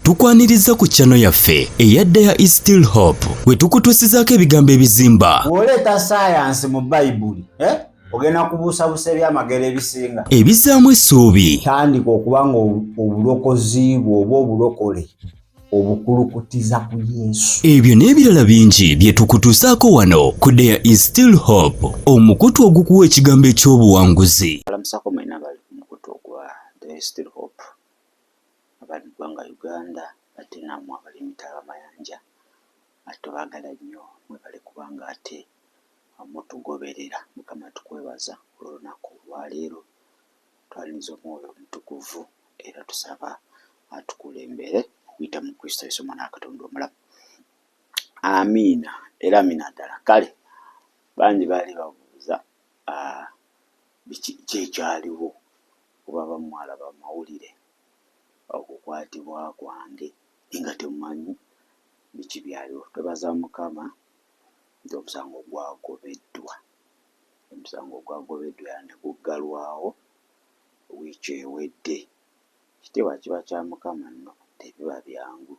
tukwaniriza ku channel yaffe eyadda ya Is Still Hope we tukutuusizaako ebigambo ebizimba. Bw'oleeta saayansi mu Bayibuli ogenda kubuusabuusa ebyamagero ebisinga Ebizaamu essuubi. Tandika okuba nga obulokozi bwe oba obulokole obukulukutiza ku Yesu. Ebyo n'ebirala bingi bye tukutuusaako wano ku ya Is Still Hope, omukutu ogukuwa ekigambo eky'obuwanguzi. Alamusako mwena bali ku mukutu ogwa The Is Still Hope abali ggwanga Uganda ate nammwe abali mitala mayanja ate baagala nnyo mwebale kubanga ate mutugoberera. Mukama tukwebaza olunaku lwaleero twaliniza omwoyo omutukuvu era tusaba atukulembere okuyita mu Kristo Yesu Omwana wa Katonda omulamu. Amiina era amiina ddala. Kale bangi baali babuuza kyekyaliwo kuba bamwalaba mawulire okukwatibwa kwange nga temumanyi biki byaliwo. Twebaza Mukama nti omusango gwagobeddwa. Omusango gwagobeddwa era ne guggalwawo wiiki ewedde. Kitiibwa kiba kya Mukama nno, tebiba byangu.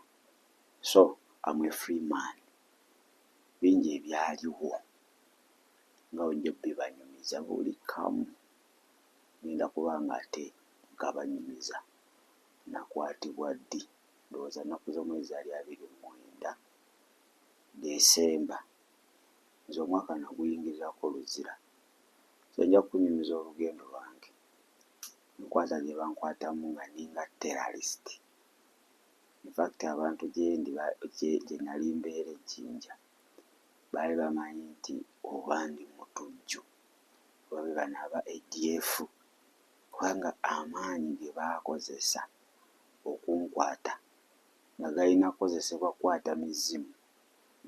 So I'm a free man. Bingi ebyaliwo nga ojja bibanyumiza buli kamu ngenda kubanga ate nga banyumiza. Nakwatibwa ddi? Ndowooza nnaku z'omwezi ali 29 Desemba nze omwaka naguyingizaako luzira. Kijja kunyumiza olugendo lwange nkwata gye bankwatamu nga ninga terrorist. In fact abantu gye nali mbeera ejjinja baali bamanyi nti oba ndi mutujju oba be bano aba ADF kubanga amaanyi ge baakozesa okunkwata nga galina kukozesebwa kukwata mizimu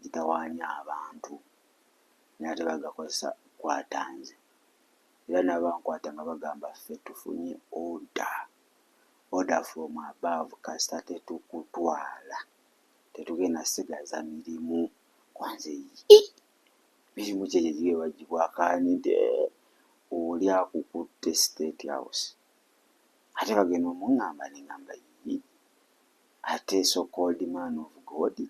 gitawaanya abantu naye ate bagakozesa kukwata nze. Era n'abankwata nga bagamba ffe tufunye order from above kasita tetukutwala tetugenda sigaza mirimu kwanze mirimu ki egyo gye bagibwako ani nti oli akukutte State House ate bagenda omuŋŋamba neŋŋamba ate so called man of God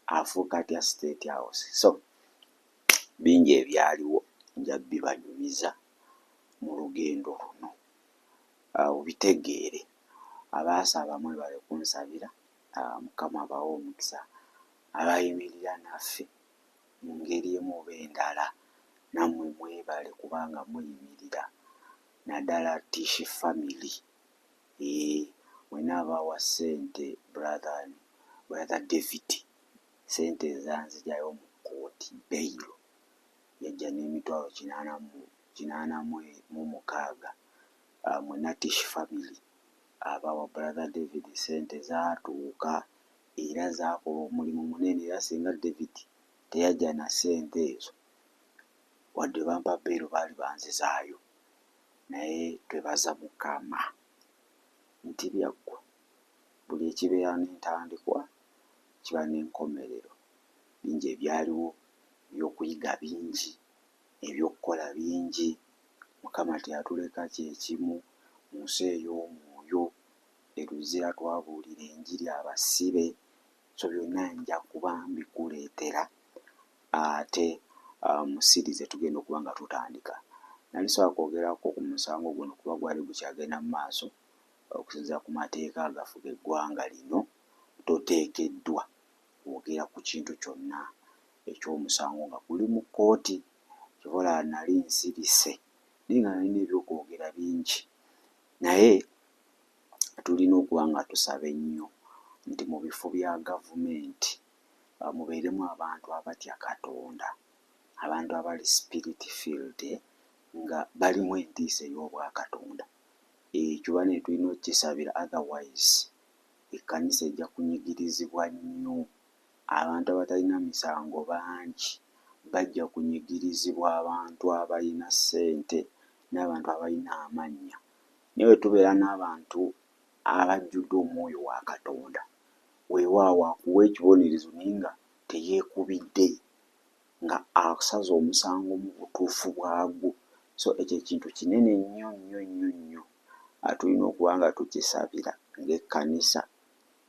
afuuka atya State House. So bingi ebyaliwo nja bibanyumiza mu lugendo luno obitegeere. Abaasaba mwebale kunsabira Mukama abawe omukisa. Abayimirira naffe mu ngeri emu oba endala nammwe mwebale kubanga muyimirira naddala Tishi family. Mwena abaawa ssente brother David ssente ezanzigyayo mu kkooti beyiro yajja n'emitwalo 86. Mwena Tishi family abaawa brother David ssente zaatuuka era zaakola omulimu munene. Era singa David teyajja na ssente ezo wadde bampa beyiro baali banzizaayo. Naye twebaza Mukama nti byaggwa buli ekibeera n'entandikwa kiba n'enkomerero. Bingi ebyaliwo ebyokuyiga bingi ebyokukola bingi. Mukama teyatuleka kyekimu mu nsi ey'omwoyo eruzira twabuulira enjiri abasibe. So byonna nja kuba mbikuleetera ate mu sirize tugenda okuba nga tutandika. Nali sobola kwogerako ku musango guno kuba gwali gukyagenda mu maaso okusinziira ku mateeka agafuga eggwanga lino. Toteekeddwa kwogera ku kintu kyonna eky'omusango nga guli mu kkooti. Kivola nali nsirise naye nga nalina ebyokwogera bingi. Naye tulina okuba nga tusaba ennyo nti mu bifo bya gavumenti mubeeremu abantu abatya Katonda, abantu abali spirit filled nga balimu entiisa ey'obwakatonda. Ekyo bane tulina okukisabira, otherwise ekkanisa ejja kunyigirizibwa nnyo. Abantu abatalina misango bangi bajja kunyigirizibwa, abantu abalina ssente n'abantu abalina amannya. Naye bwe tubeera n'abantu abajjudde omwoyo wa Katonda weewaawo akuwa ekibonerezo naye nga teyeekubidde nga asaza omusango mu butuufu bwagwo. So ekyo ekintu kinene nnyo nnyo nnyo nnyo tulina okuba nga tukisabira ng'ekkanisa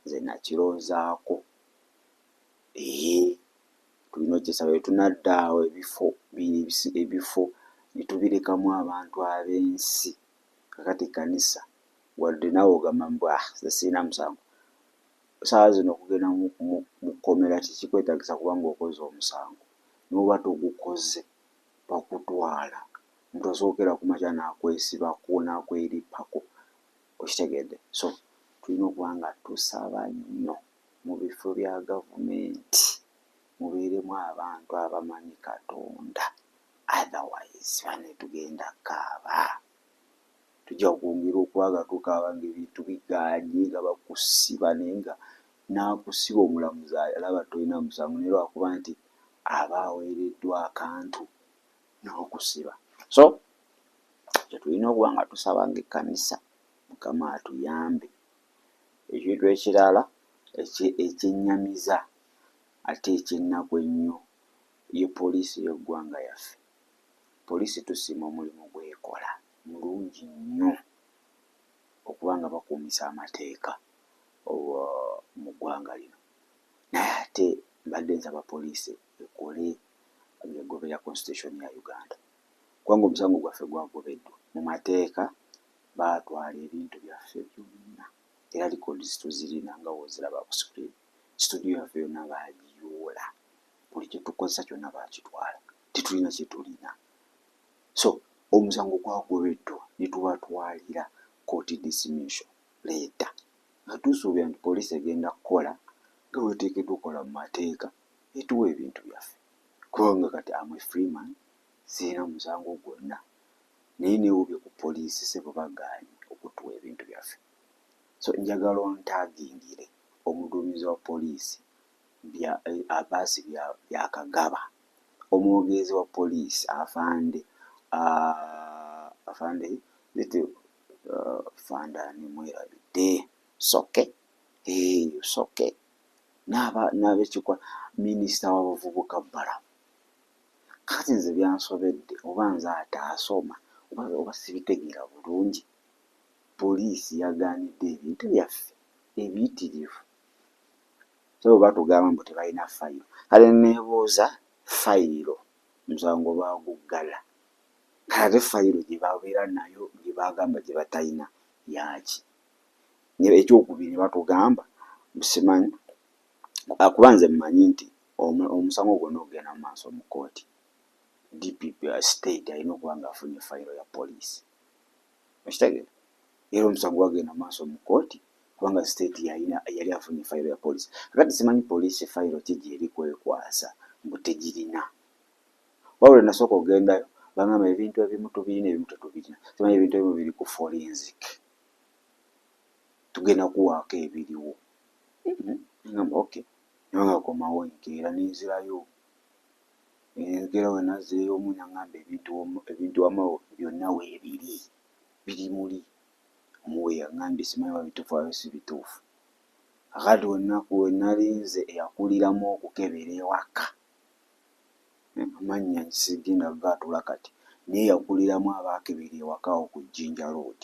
nze nakiroozaako. Tulina okyesaba tunadda awo ebifo ne tubirekamu abantu ab'ensi. Kakati kanisa wadde naawe ogamba mbu nze sirina musango, saawa zino okugenda mu kkomera tekikwetagisa kuba ng'okoze omusango. N'oba togukoze bakutwala, omuntu asookera ku makya n'akwesibako n'akwerippako. Okitegedde? So tulina okuba nga tusaba nnyo mu bifo bya gavumenti, mubeeremu abantu abamanyi Katonda, otherwise bane tugenda kaaba. Tujja kwongera okuba nga tukaaba ng'ebintu bigaanye nga bakusiba, naye nga n'akusiba omulamuzi alaba tolina musango naye lwakuba nti aba aweereddwa akantu n'okusiba. So kye tulina okuba nga tusaba ng'ekkanisa, Mukama atuyambe. Ekintu ekirala ekyennyamiza ate eky'ennaku ennyo ye poliisi y'eggwanga yaffe. Poliisi tusiima omulimu gw'ekola mulungi nnyo okuba nga bakuumisa amateeka mu ggwanga lino. Naye ate mbadde nsaba poliisi ekole ng'egoberera constitution ya Uganda. Kubanga omusango gwaffe gwagobeddwa mu mateeka, baatwala ebintu byaffe byonna era records tuzirina nga w'oziraba ku screen. Studio yaffe yonna baagiyoola, buli kye tukozesa kyonna baakitwala, tetulina kye tulina. So omusango gwagobeddwa ne tubatwalira court dismissal leeta nga tusuubira nti poliisi egenda kukola nga bw'eteekeddwa okukola mu mateeka, etuwa ebintu byaffe. Kubanga kati I'm a free man, sirina musango gwonna, naye neewubye ku poliisi sebo bagaanye okutuwa ebintu byaffe. So njagala ontaagingire omuduumizi wa poliisi Abbas by'akagaba, omwogezi wa poliisi afande Fandani mwerabidde Soke, Soke, n'abekikola minisita w'abavubuka Barafu. Kati nze byansobedde oba nze ataasoma oba sibitegeera bulungi, poliisi yagaanidde ebintu byaffe ebiyitirivu. So bwe batugamba mbu tebalina fayiro, kale neebuuza fayiro musango baaguggala, ate fayiro gye babeera nayo gye bagamba gye batalina yaki? Ekyokubiri batugamba simanyi, kuba nze mmanyi nti omusango gwonna ogenda mu maaso mu kooti, DPP state alina okuba ng'afunye fayiro ya poliisi. Okitegeera? Era omusango gwagenda mu maaso mu kooti kubanga state yali afunye fayiro ya poliisi. Kakati simanyi poliisi fayiro ki gy'eri kwekwasa mbu tegirina. Wabula nasooka ogendayo bangamba ebintu ebimu tubirina ebimu tetubirina. Simanyi ebintu ebimu biri ku forensic, tugenda kuwaako ebiriwo. Ngamba okay, naye nga komawo enkeera nenzirayo. Enkeera we nazzeeyo omu n'angamba ebintu wamawo byonna weebiri, biri muli. Omuwe yangambye simanyi oba bituufu oba si bituufu. Kakati we nalinze eyakuliramu okukebera ewaka, amannya sigenda gaatula kati, naye yakuliramu abaakebera ewaka awo ku Jinja Road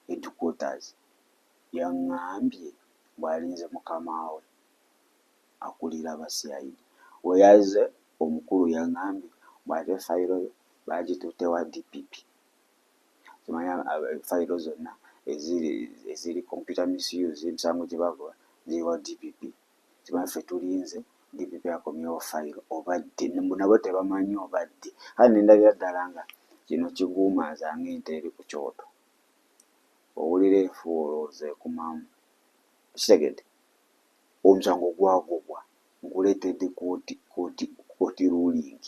headquarters, yaŋŋambye bw'alinze mukama we akulira abasyaidi. We yazze omukulu yaŋŋambye bw'ate fayiro yo baagitutte wa DPP. Simanyi fayiro zonna eziri computer misuse, emisango gye bagoba ziri wa DPP. Simanyi ffe tulinze DPP akomyewo fayiro obadde nabo tebamanyi obadde. Kale ne ndabira ddala nga kino kiguumanza ng'ente eri ku kyoto. Owulira enfu olowooza ekumamu. Kitegedde? Omusango gwagobwa nguleetedde kooti ruling.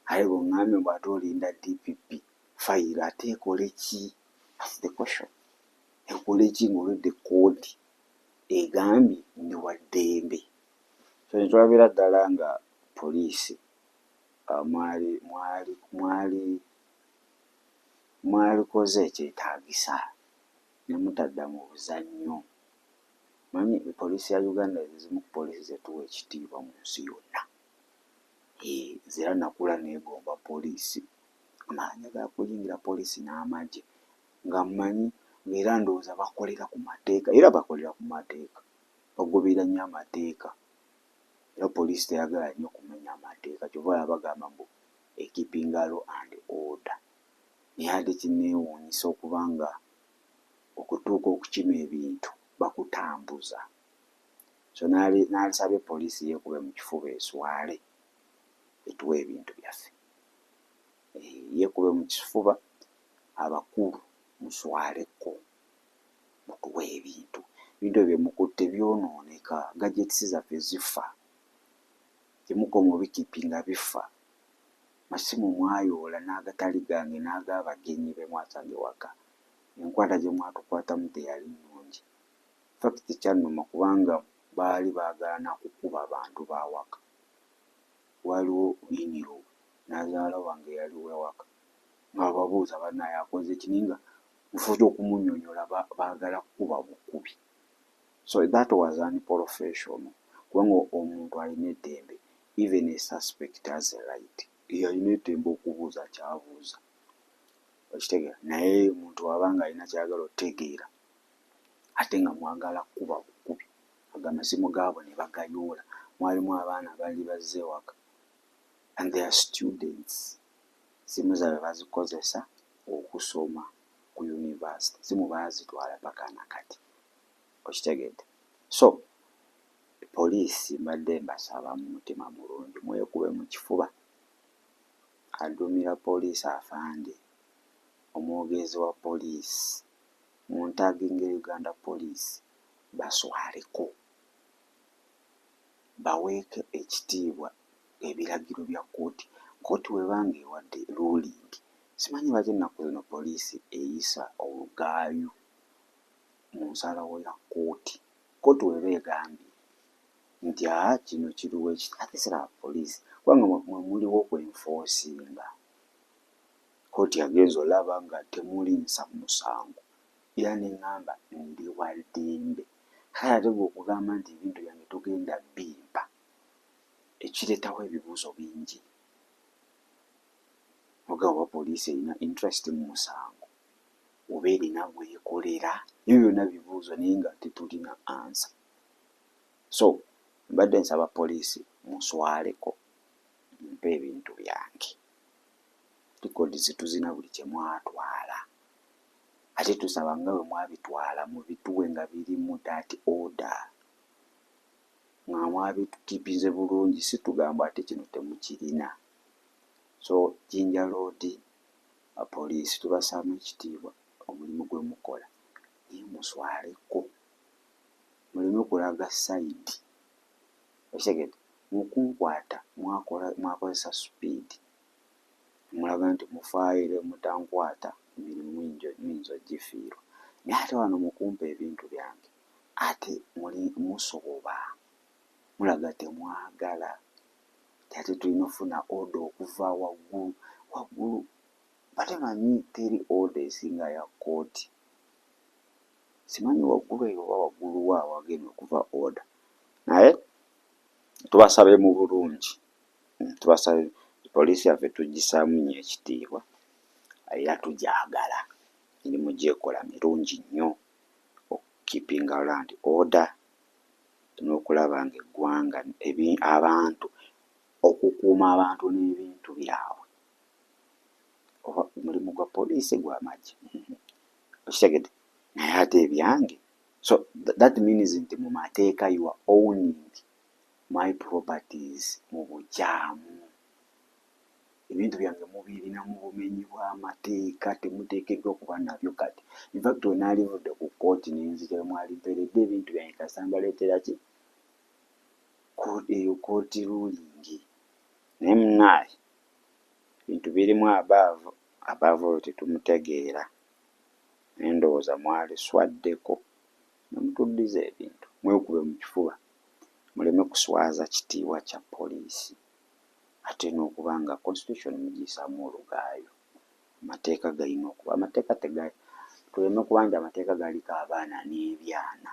Aye bw'oŋŋambye mbu ate olinda DPP fayiro ate ekole ki? That's the question. Ekole ki ng'olwedde kooti egambye ndi wa ddembe? So ne tulabira ddala nga poliisi mwalikoze ekyetaagisa ne mutadda mu buzannyo. Manyi poliisi ya Uganda zimu ku poliisi zetuwa ekitiibwa mu nsi yonna. Nze era nakula neegomba poliisi, njagala kuyingira poliisi n'amagye nga mmanyi ng'era ndowooza bakolera ku mateeka, era bakolera ku mateeka. bagoberera nnyo amateeka era poliisi teyagala nnyo kumenya amateeka kyova olaba bagamba mbu keeping law and order. Naye ate kinneewuunyisa okuba nga okutuuka okukima ebintu bakutambuza. So n'alisabye poliisi yeekube mu kifuba eswale etuwa ebintu byaffe. Yeekube mu kifuba, abakulu muswaleko mutuwe ebintu ebyo mukutte byonooneka, gadgets zaffe zifa, temukomo bikipinga bifa, masimu mwayoola n'agatali gange n'ag'abagenyi be mwasanga ewaka, enkwata gye mwatukwatamu teyali nnungi. Fakiti kyannuma kubanga baali baagala na kukuba bantu ba waka. Waliwo Winiro n'azaala wange yaliwo ewaka nga babuuza bannaye akoze kininga mufo gy'okumunyonyola baagala kukuba bukubi. So that was unprofessional kubanga omuntu alina eddembe, even a suspect has a right. Alina eddembe okubuuza ky'abuuza, okitegeera. Naye omuntu wabanga alina kyagala otegeera ate nga mwagala kukuba bukubi, amasimu gaabo ne bagayoola. Mwalimu abaana baali bazze ewaka and they are students. Simu zaabwe bazikozesa okusoma ku university, simu baazitwala paka nakati, okitegeedde. So poliisi mbadde mbasaba mu mutima mulungi mwekube mu kifuba. Aduumira poliisi afande, omwogezi wa poliisi, Muntaginge Uganda Police, baswaleko, baweeke ekitiibwa ebiragiro bya kkooti. Kkooti webanga ewadde ruling, simanyi lwaki ennaku zino poliisi eyisa olugaayo mu nsalawo ya kkooti. Kkooti weba egambye nti kino kiriwo ekiti, ate siraba poliisi kubanga mwe muliwo okwenfoosinga. Kkooti yagenza olaba nga temuli nsa musango era neŋŋamba ndi wa ddembe. Kale ate gwe okugamba nti ebintu byange togenda bimpa, ekireetawo ebibuuzo bingi. Ogamba poliisi erina interest mu musango oba erina bwekolera, ebyo byonna bibuuzo naye nga tetulina ansa. So mbadde nsaba poliisi muswaleko mumpe ebintu byange. Likodi zituzina buli kye mwatwala, ate tusaba nga bwe mwabitwala mubituwe nga biri mu that order, nga mwabitukipinze bulungi, si tugamba ate kino temukirina. So Jinja Road poliisi tubasaamu ekitiibwa omulimu gwe mukola, naye muswaleko, muleme kulaga sayidi. Okitegeedde, mukunkwata mwakozesa speed, mulaga nti mufaaire mutankwata, emirimu nyinza ogifiirwa. Naye ate wano mukumpa ebintu byange ate musoboba, mulaga temwagala. Ate tulina ofuna oda okuva waggulu. Batemanyi teri oda esinga ya kkooti. Simanyi waggulu eyo oba waggulu wa wagenda okuva oda. Naye tubasabye mu bulungi, tubasabye poliisi yaffe tugisaamu nnyo ekitiibwa era tugyagala, emirimu gyekola mirungi nnyo, keeping around order n'okulaba nga eggwanga abantu, okukuuma abantu n'ebintu byabwe. Oba omulimu gwa poliisi gw'amagye, okitegedde. Naye ate ebyange, so that means nti mu mateeka you are owning my properties mu bukyamu. Ebintu byange mubirina mu bumenyi bw'amateeka, temuteekeddwa okuba nabyo kati. In fact wenaalivudde ku kkooti nenzija mwalimperedde ebintu byange kasita mbaleetera ki? Eyo kkooti ruling. Naye munnaaye ebintu birimu above oyo tetumutegeera. Naye ndowooza mwaliswaddeko ne mutuddiza ebintu. Mwekube mu kifuba, muleme kuswaza kitiibwa kya poliisi. Ate n'okuba nga constitution mugiyisaamu olugaayo. Amateeka galina okuba, amateeka tegali, tuleme kuba nti amateeka galiko abaana n'ebyana,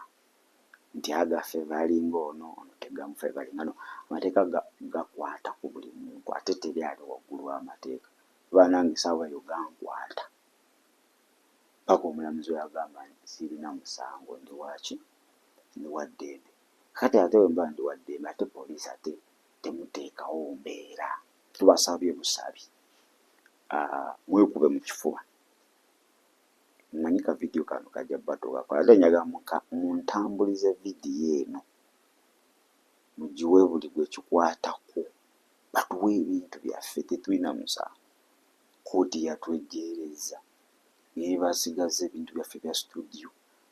nti agaffe balinga ono tegamufevalinga. No, amateeka gakwata ku buli muntu, ate teri ali waggulu w'amateeka. Kuba nange saawa eyo gankwata. Paka omulamuzi we yagamba nti sirina musango, ndi waki? Ndi wa ddembe. kati ate bwe mba ndiwadde ate poliisi ate temuteekawo mbeera. Tubasabye busabi mwekube mu kifuba. Mmanyi ka vidiyo kano kajja batuukako ate njagala muntambulize vidiyo eno mugiwe buli gwe kikwatako, batuwe ebintu byaffe, tetulina musango. Kooti yatwejjeereza naye basigaza ebintu byaffe bya studio,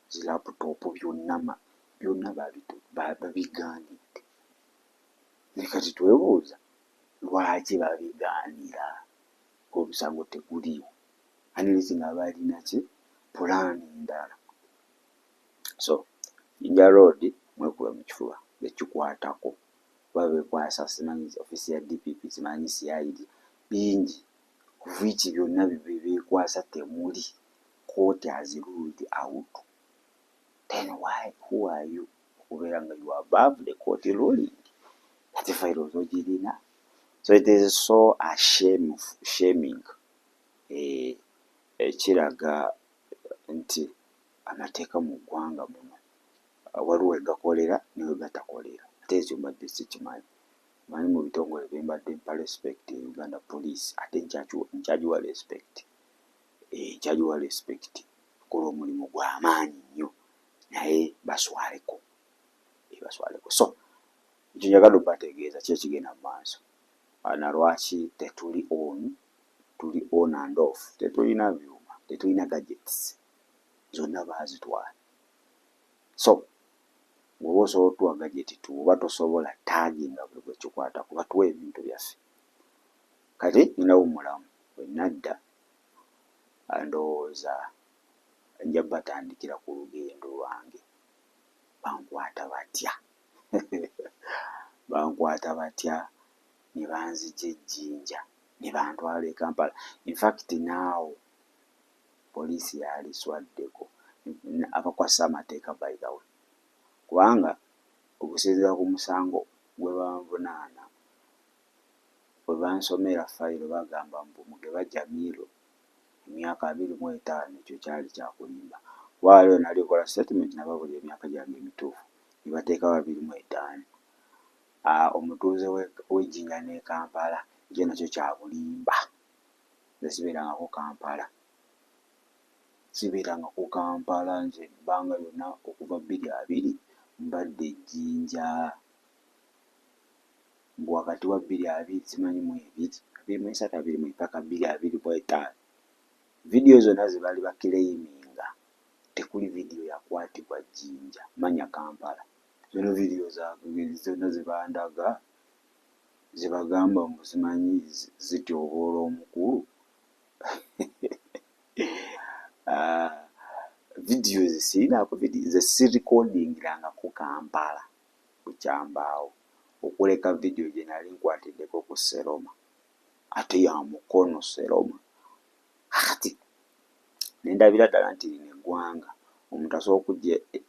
zi laputopu byonna babigaanidde. Ne kati twebuuza lwaki babigaanira omusango teguliiwo, anirizi nga balina ki pulaani ndala. So Jinja Road mwekube mu kifuba bekikwatako, babekwasa simanyi ofisi ya DPP, simanyi CID, bingi kuviiki byonna bekwasa temuli. Court has ruled out. Then who are you okubeera nga you are above the court ruling? Ate fayiro zogirina. So it is so shaming. Ekiraga nti amateeka mu ggwanga muno waliwo we gakolera ne we gatakolera. Ate ekyo mbadde sikimanyi. Manyi mu bitongole bye mbadde mpa respect Uganda Police, ate nkyagiwa respect. Nkyagiwa respect. Kola omulimu gw'amaanyi nnyo naye baswaleko. So ekyo njagala obategeeza ki ekigenda mu maaso. Na lwaki tetuli tuli on and off, tetulina byuma, tetulina gadgets, zonna baazitwala. So bw'oba osobola otuwa gadget tuba tosobola taaginga buli gwe kikwatako, batuwe ebintu byaffe. Kati nina omulamu bwe nadda ndowooza nja batandikira ku lugendo lwange. Bankwata batya ne banzigya Jinja ne bantwala e Kampala. In fact naawo poliisi yali swaddeko abakwasa amateeka by the way, kubanga okusinziira ku musango gwe banvunaana, bwe bansomera fayiro bagamba Mugeba Jamiru emyaka 25 ekyo kyali kyakulimba. Waliwo nali kola statement nababuli emyaka gyange emituufu ne bateeka 25. Omutuuze w'Ejjinja ne Kampala ekyo nakyo kya bulimba. Sibeeranga ku Kampala nze ebbanga lyonna okuva 2020 mbadde Jjinja. Wakati wa 2020 simanyi mu 23, 24 paka 2025 vidiyo zonna ze baali bakiraiminga tekuli vidiyo yakwatibwa Jjinja manya Kampala. Zino vidiyo zonna zebandaga zebagamba mbu simanyi zityoboola omukulu. Vidiyo zisiinaako ze sirikodingiranga ku Kampala bukyambaawo okuleka vidiyo gye nali nkwatiddeko ku Seroma, ate ya mukono Seroma. Kati nendabira ddala nti lino eggwanga omuntu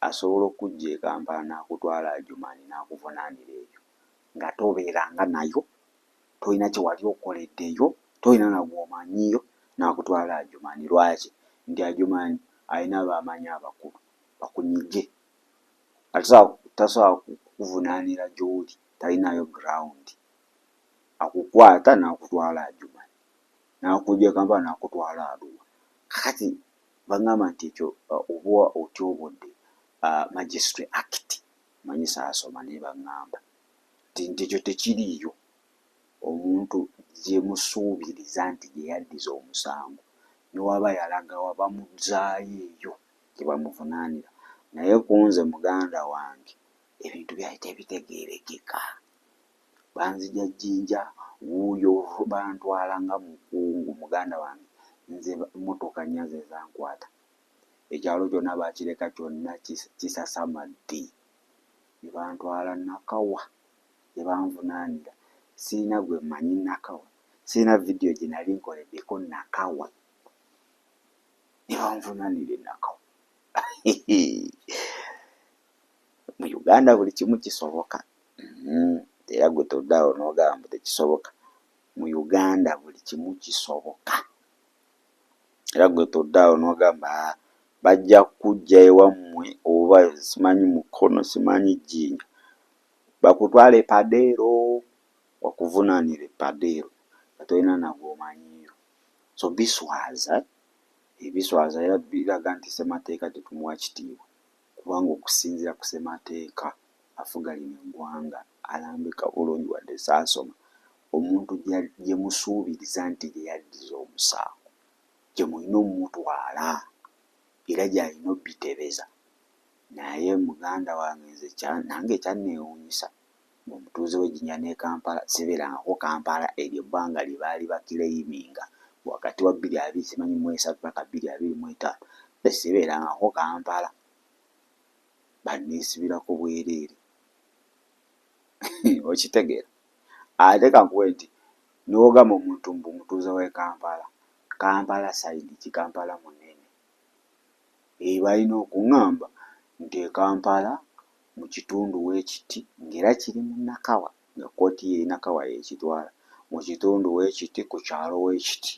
asobola okujja e Kampala n'akutwala Adjumani n'akuvunaanira ebyo nga tobeeranga nayo, tolina kye wali okoleddeyo, tolina nagwomanyiyo, n'akutwala Adjumani. Lwaki? Nti Adjumani alina baamanyi abakulu bakunyige. Tasobola kukuvunaanira gy'oli, talinayo ground. Akukwata n'akutwala Adjumani, n'akujja e Kampala n'akutwala Arua. Kati bagamba nti ekyo oba otyobodde Magistrate Act, manyi saasoma naye baŋŋamba nti ekyo tekiriiyo. Omuntu gye musuubiriza nti gye yaddiza omusango ne waba yalaga bamuzzaayo eyo gye bamuvunaanira. Naye ku nze muganda wange ebintu byali tebitegeerekeka. Banzigya Jjinja, wuuyo bantwala nga mukungu muganda wange. Nze emmotoka nnya ze zankwata. Ekyalo kyonna baakireka kyonna kisasamadde. Ne bantwala Nakawa gye banvunaanira. Sirina gwe mmanyi Nakawa, sirina vidiyo gye nali nkoleddeko Nakawa. Ne banvunaanira e Nakawa. Mu Uganda buli kimu kisoboka. Era gwe toddaawo n'ogamba tekisoboka. Mu Uganda buli kimu kisoboka. Era gwe toddaawo n'ogamba bajja kujja ewammwe oba simanyi mukono simanyi Jjinja. bakutwala epadeero wakuvunaanira epadeero nga tolina nagwomanyiyo. So biswaza era biraga nti ssemateeka tetumuwa kitiibwa, kubanga okusinziira ku ssemateeka afuga lino eggwanga alambika bulungi wadde saasoma, omuntu gye musuubiriza nti gye yaddiza omusango gye mulina omutwala era gy'alina obbitebeza. Naye muganda wange nze nange ekyanneewuunyisa ng'omutuuze w'Ejjinja ne Kampala sibeerangako Kampala eryo ebbanga lye baali bakireiminga wakati wa 2023 paka 2025 sibeerangako Kampala banneesibirako bwereere. Okitegeera? Ate kankuwe nti n'ogamba omuntu mbu omutuuze w'e Kampala, Kampala sayidi ki? Kampala munene. Balina okuŋŋamba nti e Kampala mu kitundu weekiti ng'era kiri mu Nakawa, nga kkooti ye Nakawa yeekitwala, mu kitundu weekiti ku kyalo weekiti.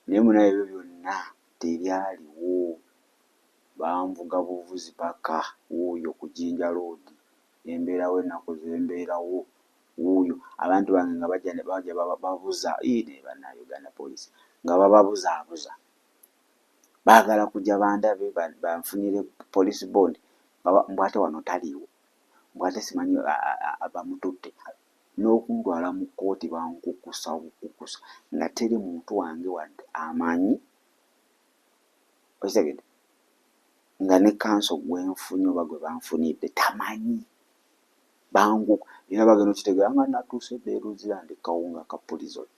Naye munaye ebyo byonna tebyaliwo, banvuga buvuzi paka wuuyo ku Jinja Road, embeerawo ennaku zembeerawo wuuyo. Abantu bange nga bajja babuza ne bannayuganda poliisi nga bababuzaabuza, baagala kujja bandabe banfunire police bond, mbw ate wano taliiwo, mbw ate simanyi bamututte, n'okuntwala mu kkooti bankukusa bukukusa nga teri muntu wange wadde amanyi. Okitegedde? Nga ne kanso gwenfunye oba gwe banfunidde tamanyi, banguku era bagenda okitegeera nga natuuse dda Ruzirandi kawunga ka prison.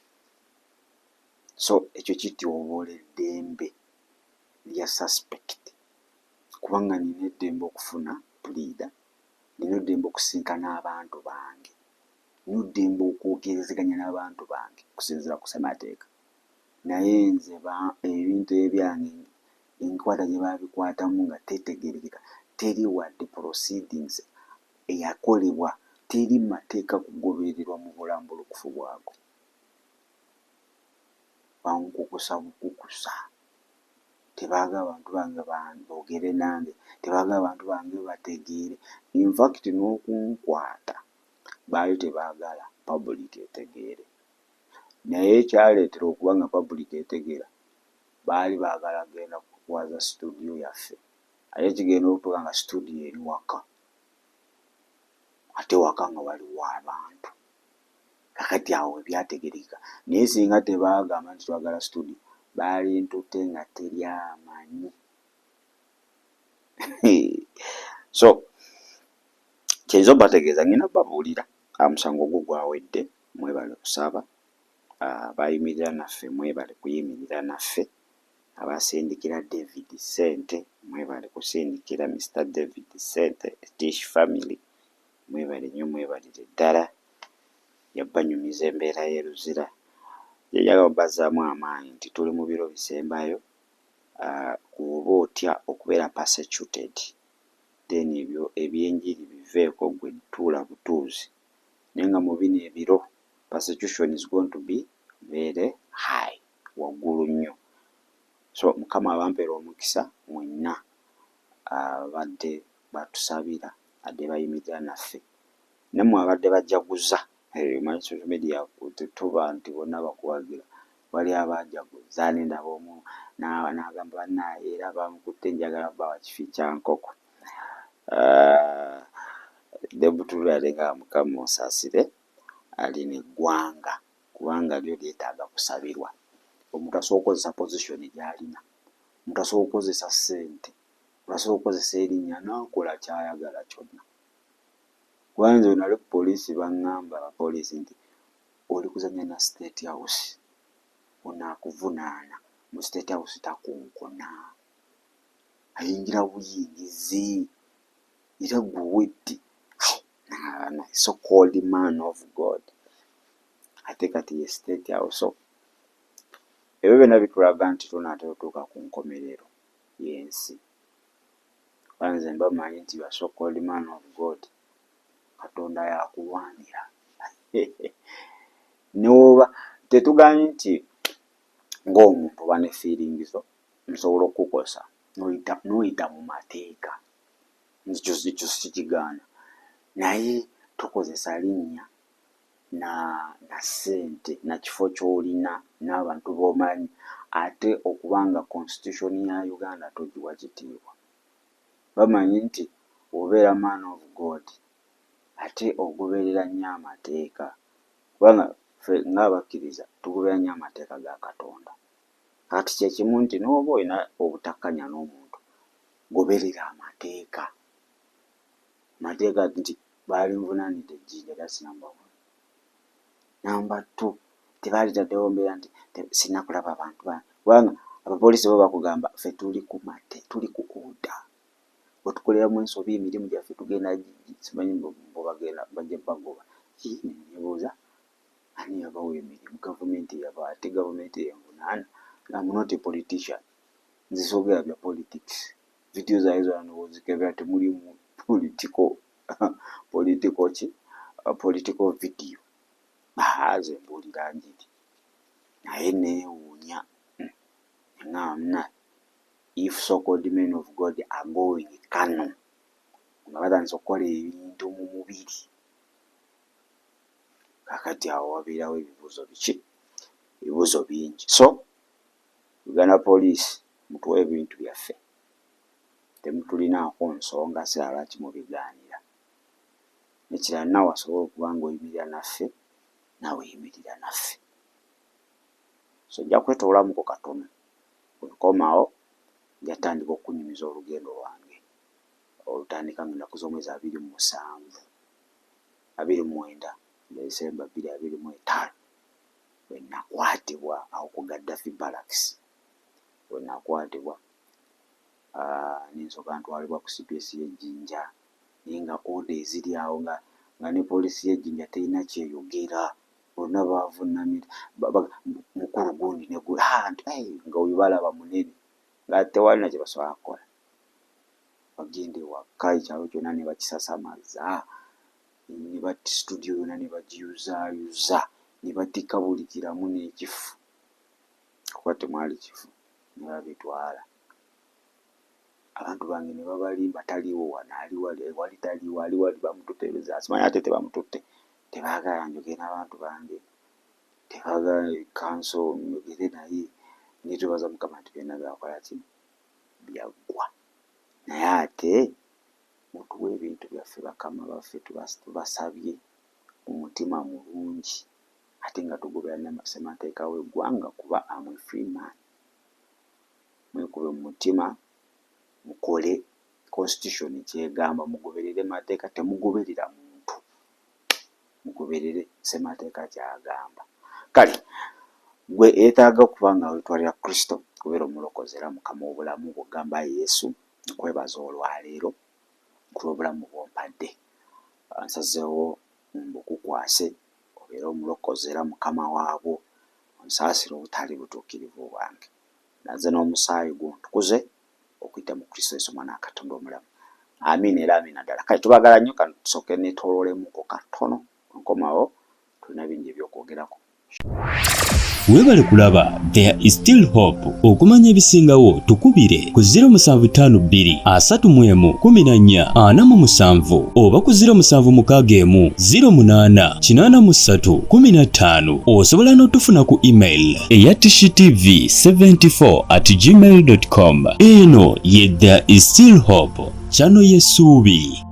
So ekyo kityoboola eddembe lya suspect, kubanga nina eddembe okufuna pleader, nina eddembe okusinkana abantu bange, nina eddembe okwogerezeganya n'abantu bange okusinziira ku ssemateeka. Naye nze ebintu ebyange enkwata gye baabikwatamu nga tetegeerekeka, teri wadde proceedings eyakolebwa, teri mateeka kugobererwa mu bulamu bulukufu bwago. Bankukusa bukukusa, tebaaga abantu bange boogere nange, tebaaga abantu bange bategeere. In fact n'okunkwata baali tebaagala public etegeere. Naye ekyaleetera okuba nga public etegeera, baali baagala genda kuwaza studio yaffe, ate kigenda okutuuka nga studio eri waka, ate waka nga waliwo abantu. Kakati awo ebyategerekeka. Naye singa tebaagamba nti twagala studio, baali ntutte nga teri amanyi. So kyinza obbategeeza, ngenda babuulira omusango gwo gwawedde, mwebale kusaba. Abayimirira naffe mwebale kuyimirira naffe, abasindikira David Ssente mwebale kusindikira Mr. David Ssente, Tish family mwebale nnyo, mwebalire ddala. Yabbanyumiza embeera y'e Luzira, yajagala obbazaamu amaanyi nti tuli mu biro bisembayo. Bw'oba otya okubeera persecuted, then ebyo ebyenjiri biveeko, gwe tuula butuuzi. Naye nga mu bino ebiro persecution is going to be very high, waggulu nnyo. So Mukama abampeera omukisa mwenna abadde batusabira, adde bayimirira naffe, nammwe abadde bajaguza. Manyi social media tuba nti bonna bakuwagira, wali abajaguza nendaba omu n'agamba bannaaye era bamukutte njagala bawa kifi kya nkoko. Debutulade nga Mukama osaasire alina eggwanga, kubanga lyo lyetaaga kusabirwa. Omuntu asobola okukozesa pozisioni gy'alina, omuntu asobola okukozesa ssente, omuntu asobola okukozesa erinnya n'akola ky'ayagala kyonna. Kwanza nali ku poliisi baŋŋamba abapoliisi nti oli kuzannya na State House, onaakuvunaana. Mu State House takunkona, ayingira buyingizi era gwe weddi so called man of God. Ate kati ye State House. So ebyo byonna bitulaga nti tunaatera otuuka ku nkomerero y'ensi. Kwanza mbamanyi nti you are so called man of God, Katonda yakulwanira. N'oba tetugambye nti ng'omuntu oba ne feelings zo nsobola okukosa n'oyita mu mateeka, ekyo sikigaana, naye tukozesa linnya na ssente na kifo ky'olina n'abantu b'omanyi, ate okubanga constitution ya Uganda togiwa kitiibwa. Bamanyi nti obeera man of God ate ogoberera nnyo amateeka, kubanga ffe ng'abakkiriza tugoberera nnyo amateeka ga Katonda. Kati kyekimu nti n'oba olina obutakkanya n'omuntu, goberera amateeka. Amateeka nti baali nvunaanidde ejjinja, that's number 1. Number 2, tebaalitaddewo mbeera nti sina kulaba abantu bange, kubanga abapoliisi bo bakugamba ffe tuli ku order. Bwe tukoleramu ensobi emirimu gyaffe tugenda simanyi bwebagenda bajja bagoba. Nebuuza ani yabawa emirimu? Gavumenti yabawa, ate gavumenti yenvunaana. I'm not a politician. Nze soogera bya politics. Video zaabwe zonna n'ozikebera temuli mu political video. Nze mbuulira njiri. Naye neewuunya. Ng'amna, if so-called men of God are going Kano, nga batandise okukola ebintu mu mubiri, kakati awo wabeerawo ebibuuzo biki? Ebibuuzo bingi. So Uganda Police mutuwe ebintu byaffe, temutulinaako nsonga siraba lwaki mubigaanira. Ekirala naawe asobola okuba ng'oyimirira naffe, naawe yimirira naffe. So nja kwetoolamuko katono, bwenkomawo njatandika okunyumiza olugendo lwange olutandika ng'ennaku z'omwezi 29 December 2025 bwe nakwatibwa awo ku Gaddafi Barracks. Bwe nakwatibwa n'ensooka ntwalibwa ku CPS y'Ejjinja, naye nga order eziri awo nga ne poliisi y'Ejjinja terina kyeyogera, bonna baavunnamira. Mukulu gundi ne gula nga oyo balaba munene nga tewalina kye basobola kukola. Bagenda ewaka ekyalo kyonna ne bakisasamaza, ne bati studio yonna ne bagiyuzaayuza, ne batikka buli kiramu n'ekifu. Kuba temwali kifu, ne babitwala. Abantu bange ne babalimba, taliiwo wano, ali wali taliiwo, ali wali bamututte, simanyi ate tebamututte. Tebaagala njogere n'abantu bange, tebaagala kanso njogere naye. Netubaza Mukama nti byonna byakola ki? Byaggwa. Naye ate mutuwe ebintu byaffe bakama baffe, tubasabye mu mutima mulungi, ate nga tugoberera ssemateeka w'eggwanga kuba amwe free man. Mwekube mu mutima, mukole constitution kyegamba, mugoberere mateeka, temugoberera muntu, mugoberere ssemateeka kyagamba. Kale gwe etaaga okuba nga wetwalira Kristo kubeera omulokozi era mukama w'obulamu bw'ogamba Yesu, nkwebaza olwaleero ku lw'obulamu bw'ompadde. Nsazeewo mbukukwase obeere omulokozi era mukama waabwo, onsaasire obutali butuukirivu bwange. Naze n'omusaayi gwo ntukuze okuyita mu Kristo Yesu Mwana wa Katonda omulamu. Amiina era amiina ddala. Kale tubagala nnyo, kano tusooke neetooloolemuko katono, nkomawo tulina bingi ebyokwogerako. Weebale kulaba There is Still Hope. Okumanya ebisingawo tukubire ku 0752 31 14 47 oba ku 0761 08 83 15. Osobola n'otufuna ku email eya tshitv74@gmail.com. Eno ye There is Still Hope, channel y'essuubi.